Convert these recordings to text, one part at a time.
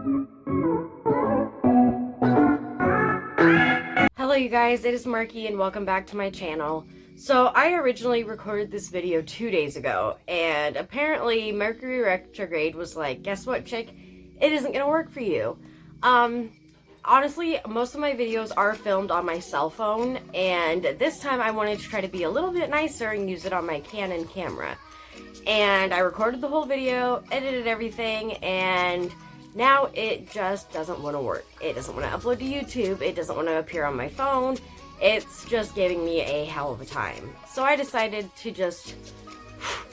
Hello you guys, it is Marky and welcome back to my channel. So I originally recorded this video 2 days ago, and apparently Mercury retrograde was like, guess what chick, it isn't gonna work for you. Honestly, most of my videos are filmed on my cell phone, and this time I wanted to try to be a little bit nicer and use it on my Canon camera. And I recorded the whole video, edited everything, and now it just doesn't want to work. It doesn't want to upload to YouTube, it doesn't want to appear on my phone, it's just giving me a hell of a time. So I decided to just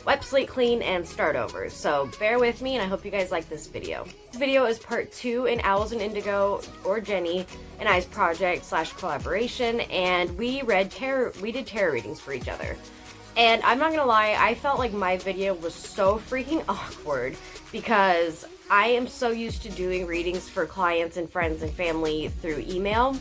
wipe slate clean and start over. So bear with me and I hope you guys like this video. This video is part 2 in Owls and Indigo, or Jenny and I's project / collaboration, and we did tarot readings for each other. And I'm not gonna lie, I felt like my video was so freaking awkward because I am so used to doing readings for clients and friends and family through email,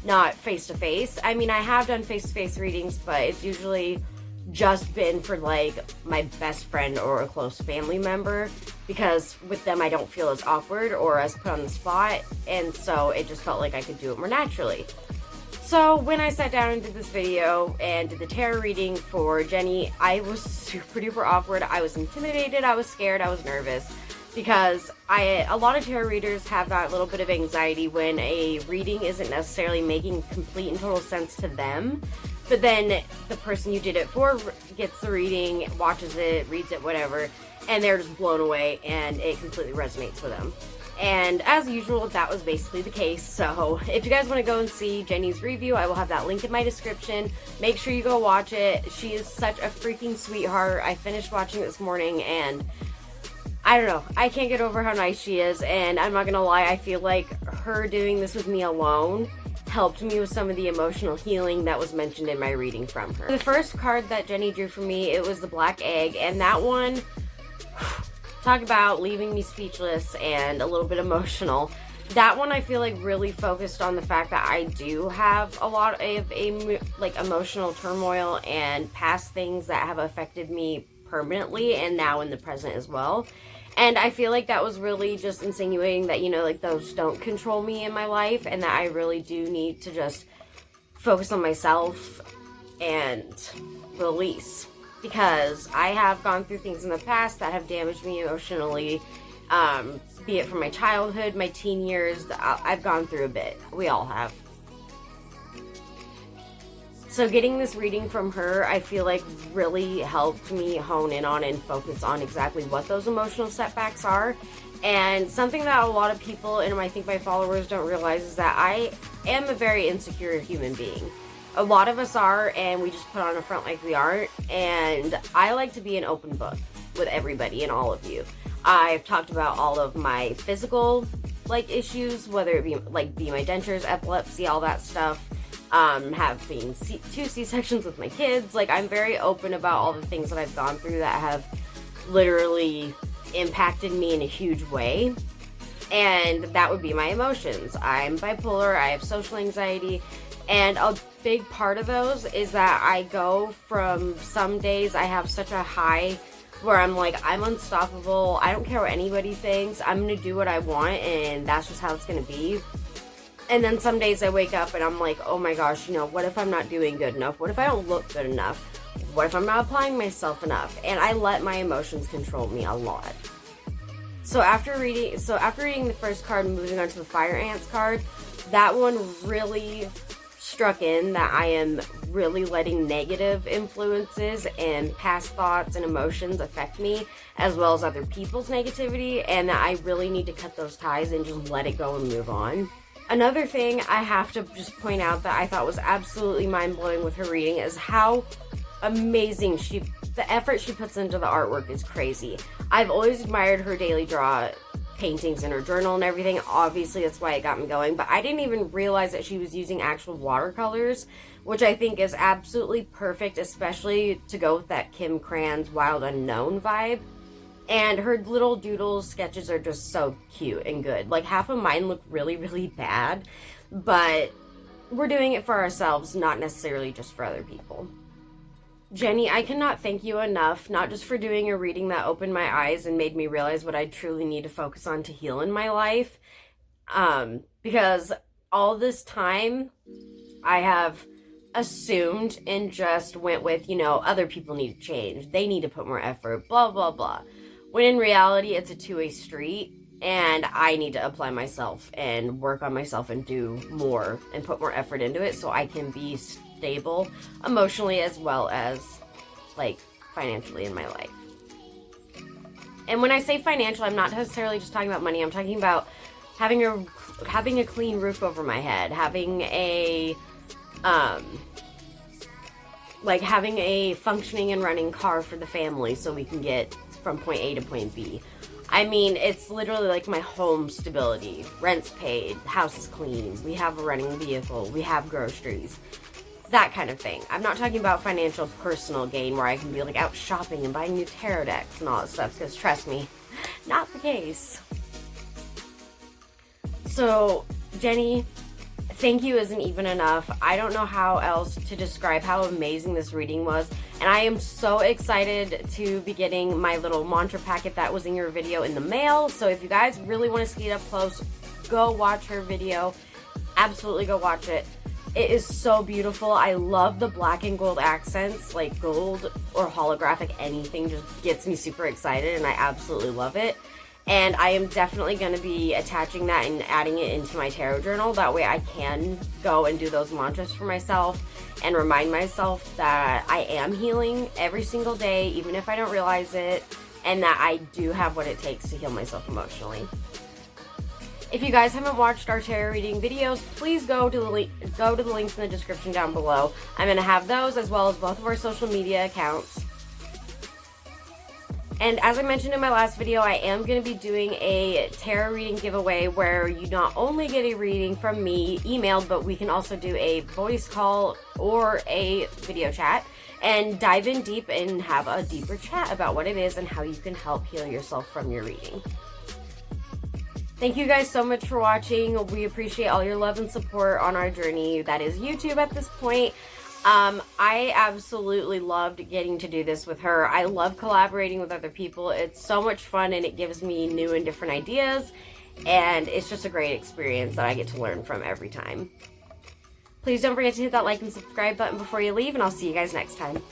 not face-to-face. I mean, I have done face-to-face readings, but it's usually just been for like my best friend or a close family member, because with them I don't feel as awkward or as put on the spot, and so it just felt like I could do it more naturally. So when I sat down and did this video and did the tarot reading for Jenny, I was super duper awkward. I was intimidated, I was scared, I was nervous, because a lot of tarot readers have that little bit of anxiety when a reading isn't necessarily making complete and total sense to them, but then the person you did it for gets the reading, watches it, reads it, whatever, and they're just blown away and it completely resonates with them. And as usual, that was basically the case. So if you guys want to go and see Jenny's review, I will have that link in my description. Make sure you go watch it. She is such a freaking sweetheart. I finished watching it this morning and I don't know, I can't get over how nice she is, and I'm not gonna lie, I feel like her doing this with me alone helped me with some of the emotional healing that was mentioned in my reading from her. The first card that Jenny drew for me, it was the Black Egg, and that one, talk about leaving me speechless and a little bit emotional. That one I feel like really focused on the fact that I do have a lot of emotional turmoil and past things that have affected me permanently and now in the present as well. And I feel like that was really just insinuating that, you know, like those don't control me in my life, and that I really do need to just focus on myself and release. Because I have gone through things in the past that have damaged me emotionally, be it from my childhood, my teen years. I've gone through a bit. We all have. So getting this reading from her, I feel like really helped me hone in on and focus on exactly what those emotional setbacks are. And something that a lot of people, and I think my followers, don't realize is that I am a very insecure human being. A lot of us are, and we just put on a front like we aren't. And I like to be an open book with everybody and all of you. I've talked about all of my physical issues, whether it be my dentures, epilepsy, all that stuff. Have been 2 C-sections with my kids. I'm very open about all the things that I've gone through that have literally impacted me in a huge way. And that would be my emotions. I'm bipolar, I have social anxiety, and a big part of those is that I go from some days I have such a high where I'm like, I'm unstoppable, I don't care what anybody thinks, I'm gonna do what I want, and that's just how it's gonna be. And then some days I wake up and I'm like, oh my gosh, you know, what if I'm not doing good enough? What if I don't look good enough? What if I'm not applying myself enough? And I let my emotions control me a lot. So after reading the first card and moving on to the Fire Ants card, that one really struck in that I am really letting negative influences and past thoughts and emotions affect me, as well as other people's negativity, and that I really need to cut those ties and just let it go and move on. Another thing I have to just point out that I thought was absolutely mind-blowing with her reading is how amazing the effort she puts into the artwork is crazy. I've always admired her daily draw paintings in her journal and everything. Obviously, that's why it got me going, but I didn't even realize that she was using actual watercolors, which I think is absolutely perfect, especially to go with that Kim Cran's Wild Unknown vibe. And her little doodles sketches are just so cute and good. Half of mine look really, really bad, but we're doing it for ourselves, not necessarily just for other people. Jenny, I cannot thank you enough, not just for doing a reading that opened my eyes and made me realize what I truly need to focus on to heal in my life. Because all this time I have assumed and just went with, other people need to change. They need to put more effort, blah, blah, blah. When in reality, it's a two-way street, and I need to apply myself and work on myself and do more and put more effort into it so I can be stable emotionally as well as, financially in my life. And when I say financial, I'm not necessarily just talking about money. I'm talking about having a clean roof over my head, having a having a functioning and running car for the family so we can get from point A to point B. I mean, it's literally like my home stability. Rent's paid, house is clean, we have a running vehicle, we have groceries. That kind of thing. I'm not talking about financial personal gain where I can be out shopping and buying new tarot decks and all that stuff, because trust me, not the case. So, Jenny, thank you isn't even enough. I don't know how else to describe how amazing this reading was. And I am so excited to be getting my little mantra packet that was in your video in the mail. So if you guys really want to see it up close, go watch her video. Absolutely go watch it. It is so beautiful. I love the black and gold accents, like gold or holographic anything just gets me super excited, and I absolutely love it. And I am definitely going to be attaching that and adding it into my tarot journal. That way I can go and do those mantras for myself and remind myself that I am healing every single day, even if I don't realize it, and that I do have what it takes to heal myself emotionally. If you guys haven't watched our tarot reading videos, please go to the links in the description down below. I'm going to have those as well as both of our social media accounts. And as I mentioned in my last video, I am going to be doing a tarot reading giveaway where you not only get a reading from me emailed, but we can also do a voice call or a video chat and dive in deep and have a deeper chat about what it is and how you can help heal yourself from your reading. Thank you guys so much for watching. We appreciate all your love and support on our journey that is YouTube at this point. I absolutely loved getting to do this with her. I love collaborating with other people. It's so much fun and it gives me new and different ideas, and it's just a great experience that I get to learn from every time. Please don't forget to hit that like and subscribe button before you leave, and I'll see you guys next time.